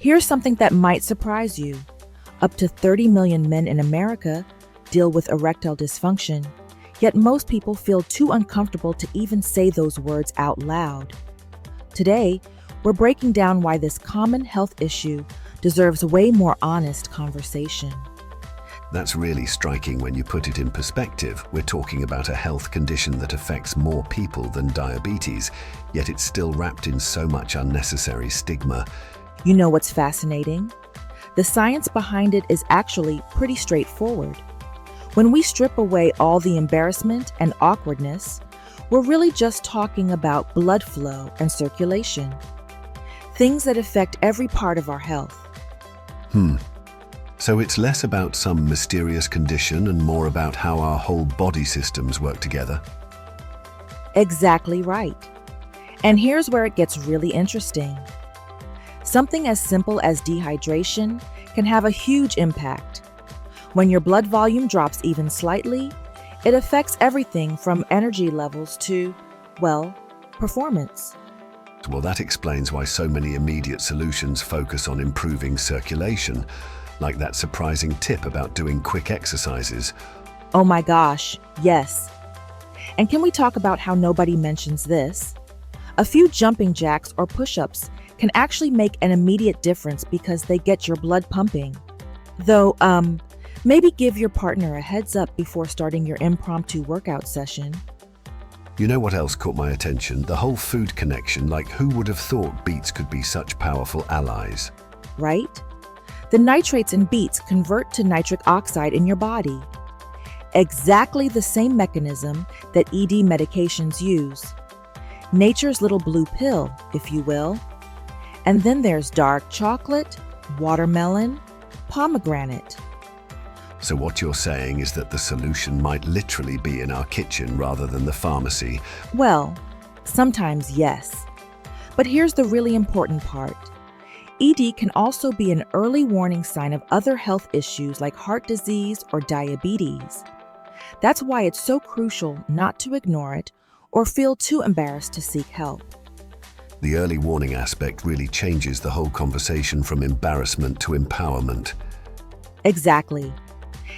Here's something that might surprise you. Up to 30 million men in America deal with erectile dysfunction, yet most people feel too uncomfortable to even say those words out loud. Today, we're breaking down why this common health issue deserves way more honest conversation. That's really striking when you put it in perspective. We're talking about a health condition that affects more people than diabetes, yet it's still wrapped in so much unnecessary stigma. You know what's fascinating? The science behind it is actually pretty straightforward. When we strip away all the embarrassment and awkwardness, we're really just talking about blood flow and circulation, things that affect every part of our health. So it's less about some mysterious condition and more about how our whole body systems work together? Exactly right. And here's where it gets really interesting. Something as simple as dehydration can have a huge impact. When your blood volume drops even slightly, it affects everything from energy levels to, well, performance. Well, that explains why so many immediate solutions focus on improving circulation, like that surprising tip about doing quick exercises. Oh my gosh, yes. And can we talk about how nobody mentions this? A few jumping jacks or push-ups can actually make an immediate difference because they get your blood pumping. Though, maybe give your partner a heads up before starting your impromptu workout session. You know what else caught my attention? The whole food connection. Like, who would have thought beets could be such powerful allies? Right? The nitrates in beets convert to nitric oxide in your body. Exactly the same mechanism that ED medications use. Nature's little blue pill, if you will. And then there's dark chocolate, watermelon, pomegranate. So what you're saying is that the solution might literally be in our kitchen rather than the pharmacy? Well, sometimes yes. But here's the really important part. ED can also be an early warning sign of other health issues like heart disease or diabetes. That's why it's so crucial not to ignore it or feel too embarrassed to seek help. The early warning aspect really changes the whole conversation from embarrassment to empowerment. Exactly.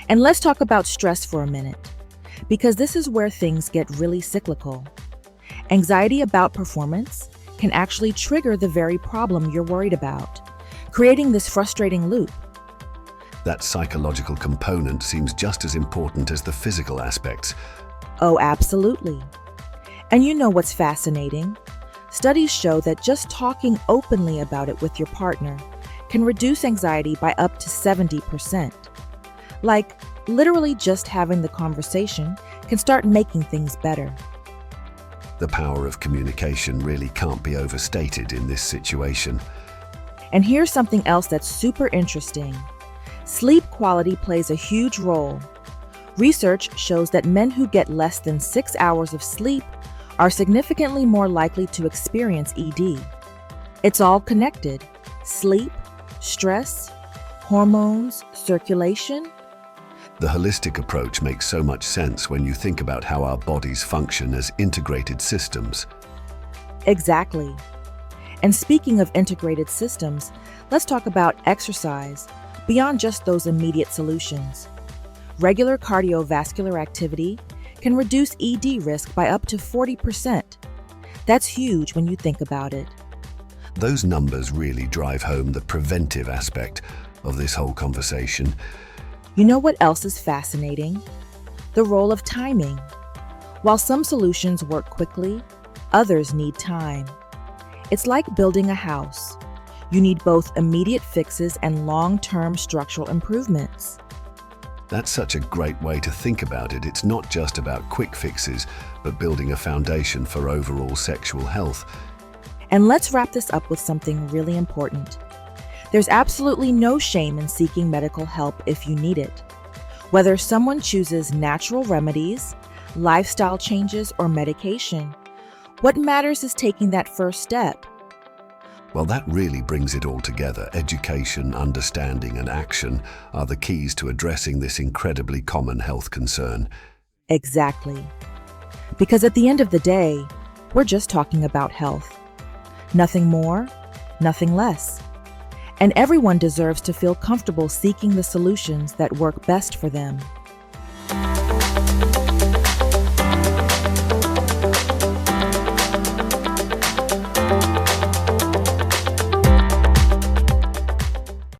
And let's talk about stress for a minute, because this is where things get really cyclical. Anxiety about performance can actually trigger the very problem you're worried about, creating this frustrating loop. That psychological component seems just as important as the physical aspects. Oh, absolutely. And you know what's fascinating? Studies show that just talking openly about it with your partner can reduce anxiety by up to 70%. Like, literally just having the conversation can start making things better. The power of communication really can't be overstated in this situation. And here's something else that's super interesting. Sleep quality plays a huge role. Research shows that men who get less than 6 hours of sleep are significantly more likely to experience ED. It's all connected. Sleep, stress, hormones, circulation. The holistic approach makes so much sense when you think about how our bodies function as integrated systems. Exactly. And speaking of integrated systems, let's talk about exercise beyond just those immediate solutions. Regular cardiovascular activity can reduce ED risk by up to 40%. That's huge when you think about it. Those numbers really drive home the preventive aspect of this whole conversation. You know what else is fascinating? The role of timing. While some solutions work quickly, others need time. It's like building a house. You need both immediate fixes and long-term structural improvements. That's such a great way to think about it. It's not just about quick fixes, but building a foundation for overall sexual health. And let's wrap this up with something really important. There's absolutely no shame in seeking medical help if you need it. Whether someone chooses natural remedies, lifestyle changes, or medication, what matters is taking that first step. Well, that really brings it all together. Education, understanding, and action are the keys to addressing this incredibly common health concern. Exactly. Because at the end of the day, we're just talking about health. Nothing more, nothing less. and everyone deserves to feel comfortable seeking the solutions that work best for them.